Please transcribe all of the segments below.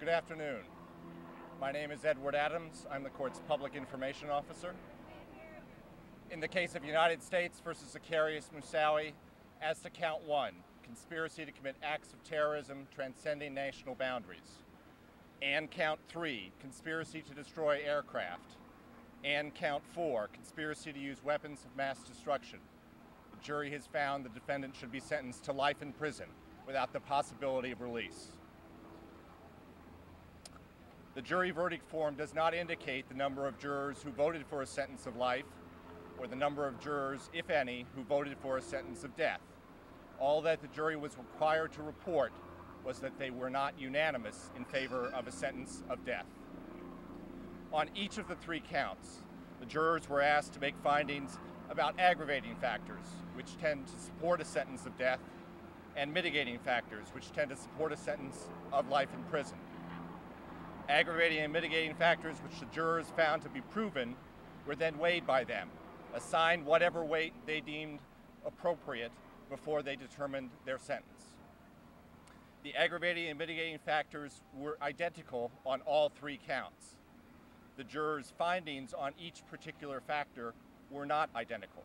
Good afternoon. My name is Edward Adams. I'm the court's public information officer. In the case of United States versus Zacarias Moussaoui, as to count 1, conspiracy to commit acts of terrorism transcending national boundaries, and count 3, conspiracy to destroy aircraft, and count 4, conspiracy to use weapons of mass destruction, the jury has found the defendant should be sentenced to life in prison without the possibility of release. The jury verdict form does not indicate the number of jurors who voted for a sentence of life or the number of jurors, if any, who voted for a sentence of death. All that the jury was required to report was that they were not unanimous in favor of a sentence of death. On each of the 3 counts, the jurors were asked to make findings about aggravating factors, which tend to support a sentence of death, and mitigating factors, which tend to support a sentence of life in prison. Aggravating and mitigating factors which the jurors found to be proven were then weighed by them, assigned whatever weight they deemed appropriate before they determined their sentence. The aggravating and mitigating factors were identical on all 3 counts. The jurors' findings on each particular factor were not identical.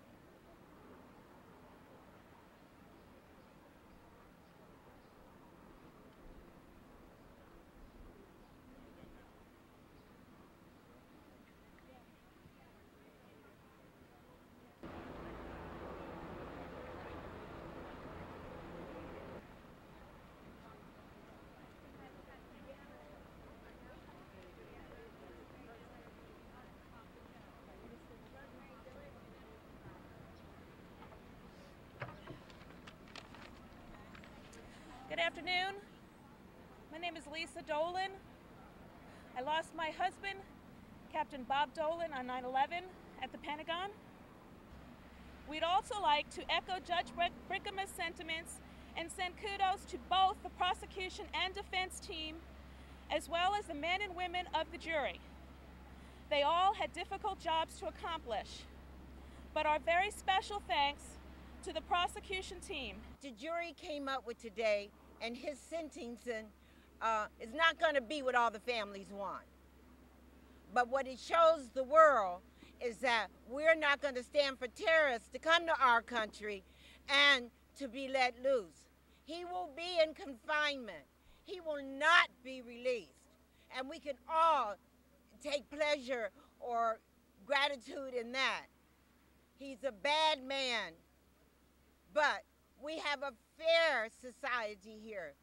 Good afternoon. My name is Lisa Dolan. I lost my husband, Captain Bob Dolan, on 9/11 at the Pentagon. We'd also like to echo Judge Brighama's sentiments and send kudos to both the prosecution and defense team, as well as the men and women of the jury. They all had difficult jobs to accomplish, but our very special thanks to the prosecution team. The jury came up with today, and his sentencing is not going to be what all the families want. But what it shows the world is that we're not going to stand for terrorists to come to our country and to be let loose. He will be in confinement. He will not be released. And we can all take pleasure or gratitude in that. He's a bad man. But we have a fair society here.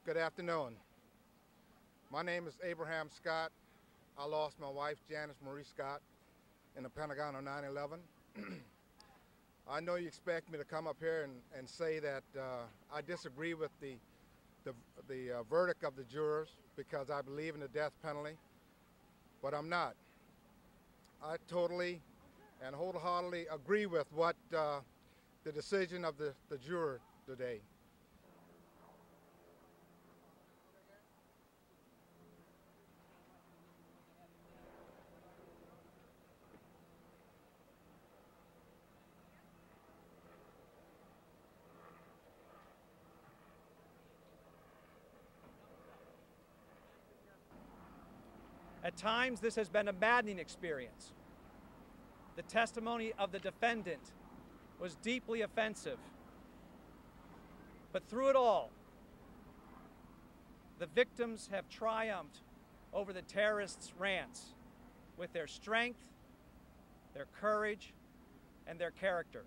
Good afternoon. My name is Abraham Scott. I lost my wife, Janice Marie Scott, in the Pentagon on 9/11. I know you expect me to come up here and say that I disagree with the verdict of the jurors because I believe in the death penalty, but I'm not. I totally and wholeheartedly agree with what the decision of the juror today. At times, this has been a maddening experience. The testimony of the defendant was deeply offensive. But through it all, the victims have triumphed over the terrorists' rants with their strength, their courage, and their character.